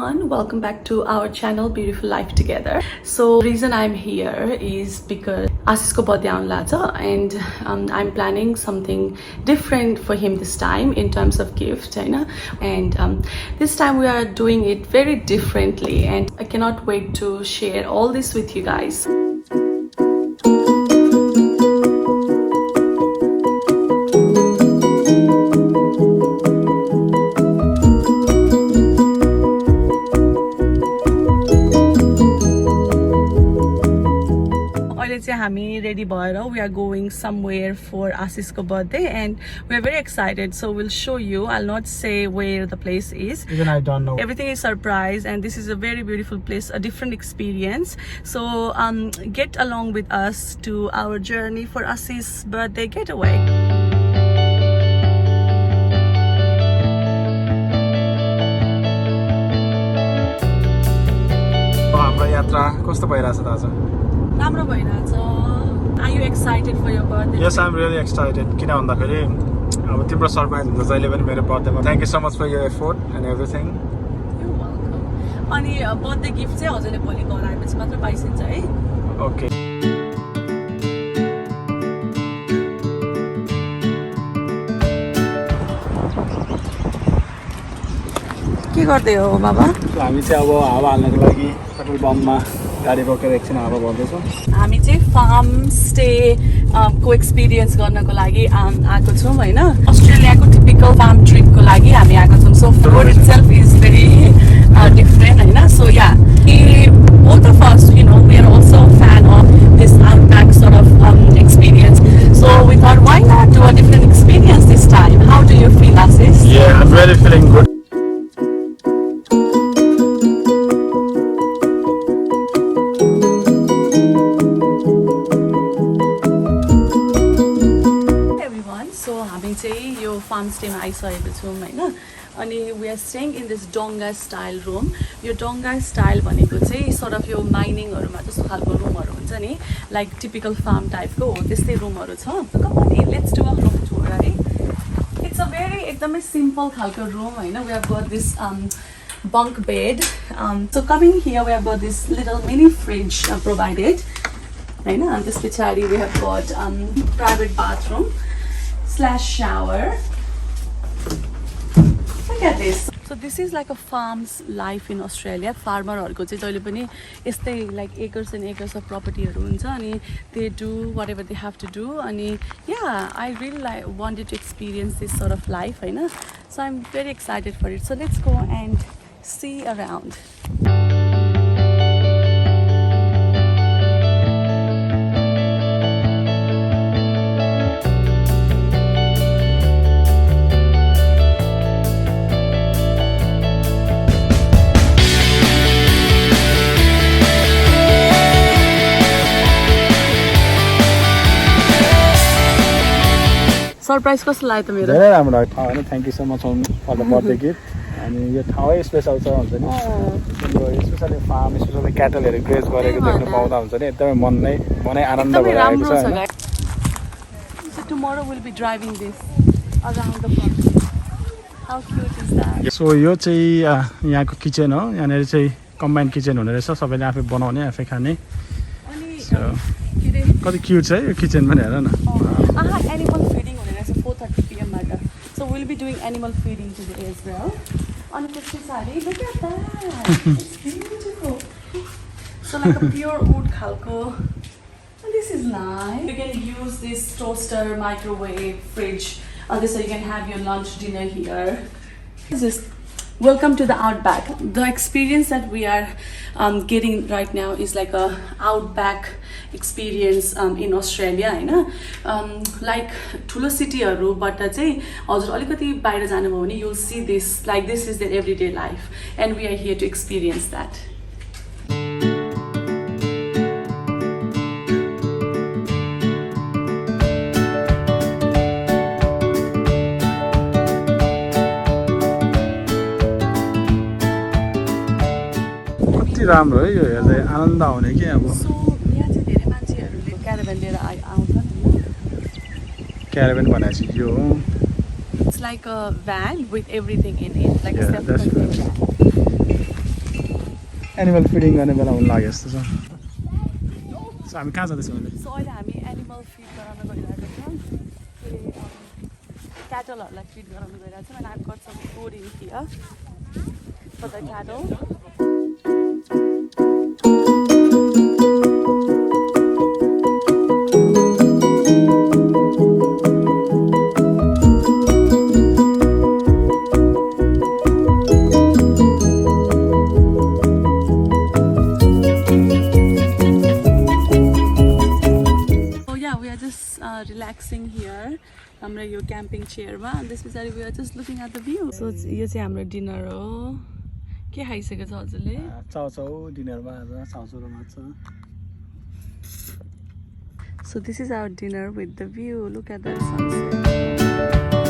everyone, welcome back to our channel Beautiful Life Together. So reason I'm here is because Asisको birthday आउन लाग्छ and I'm planning something different for him this time in terms of gift, हैन? And this time we are doing it very differently and I cannot wait to share all this with you guys. हामी ready भएर we are going somewhere for Asisको birthday and we are very excited, so we'll show you. I'll not say where the place is, even I don't know. Everything is surprise and this is a very beautiful place, a different experience. So get along with us to our journey for Asis birthday getaway. हाम्रो यात्रा कस्तो भइराछ त आज? राम्रो भइराछ. Are you excited for your birthday? Yes, I'm really excited. किन भन्दाखेरि अब तिम्रो सरप्राइज हुन्छ जहिले पनि मेरो बर्थडेमा. Thank you so much for your effort and everything. You're welcome. अनि बर्थडे गिफ्ट चाहिँ हजुरले भोलि घर आएपछि मात्र पाइसिन्छ है? Okay. के गर्दै हो बाबा? हामी चाहिँ अब हावा हाल्नको लागि पेट्रोल पम्पमा गाडी रोकेर एकछिन हावा भर्दैछौँ. हामी चाहिँ फार्म स्टे को एक्सपिरियन्स गर्नको लागि आएको छौँ हैन. अस्ट्रेलियाको टिपिकल फार्म ट्रिपको लागि हामी आएको छौँ. So food itself is very different हैन. सो या both of us, you know, we are also a fan of this outback sort of experience. So we thought, why not do a different experience this time? How do you feel, Asis? Yeah, I'm really feeling good. Farm स्टेमा आइसकेको छौँ हैन. अनि we are staying in this डोंगा style room. यो डोंगा style भनेको चाहिँ सort of यो माइनिङहरुमा जस्तो खालको रुमहरु हुन्छ नि, लाइक टिपिकल फार्म टाइपको हो त्यस्तै रुमहरु छ. Come on let's do a room tour है. इट्स अ भेरी एकदमै सिम्पल खालको रुम हैन. We have got this bunk bed. So coming here we have got this little mini fridge provided हैन. And this picture we have got private bathroom / shower. Look at this. So this is like a farm's life in Australia. Farmerहरुको चाहिँ जहिले पनि यस्तै like acres and acres of propertyहरु हुन्छ अनि they do whatever they have to do. अनि yeah, I really wanted to experience this sort of life हैन. So I'm very excited for it. So let's go and see around. Surprise कस्तो लाग्यो त मेरो? धेरै राम्रो ठाउँ हैन. Thank you so much for the birthday gift. अनि यो ठाउँै स्पेशल छ हुन्छ नि. स्पेशली फार्म स्पेशली क्याटलहरु ग्रेज गरेको देख्न पाउँदा हुन्छ नि एकदमै मनै आनन्द भइरहेको छ हैन. So tomorrow we'll be driving this around the park. How cute is that? So यो चाहिँ यहाँको किचन हो. यहाँनेर चाहिँ कम्बाइन्ड किचन हुने रहेछ. सबैले आफै बनाउने आफै खाने. So कति क्यूट छ यो किचन पनि हेर न. एनिमल फिडिङ हुने रहेछ 4:30 PM बाट. So we'll be doing animal feeding today as well. अनि त्यसको sari look at that. It's beautiful. So like a pure wood खालको. This is nice. You can use this toaster, microwave, fridge. So you can have your lunch, dinner here. This is welcome to the outback. The experience that we are getting right now is like a outback experience in Australia हैन. Like ठुलो सिटीहरुबाट चाहिँ हजुर अलिकति बाहिर जानुभयो भने you'll see this, like this is their everyday life and we are here to experience that. राम्रो है यो हेर्दै आनन्द आउने के अब. सो यहाँ चाहिँ धेरै मान्छेहरुले क्याराभन लिएर आउँछन्. क्याराभन भनेपछि यो It's like a van with everything in it, like a that's separate van. Animal feeding गर्ने बेला हुन लाग्यो जस्तो छ सो हामी कहाँ जाँदैछौँ अहिले सो अहिले हामी एनिमल फिड गराउन गइरहेको छौँ क्याटलहरूलाई फिड गराउन गइरहेको छौँ and I got some food in here for the cattle relaxing here हाम्रो यो क्याम्पिङ चेयरमा अनि त्यस पछाडि we are just looking at the view so यो चाहिँ हाम्रो डिनर हो के खाइसकेको छ हजुरले चाउचाउ डिनरमा आज चाउचाउ र माछा so this is our dinner with the view look at that sunset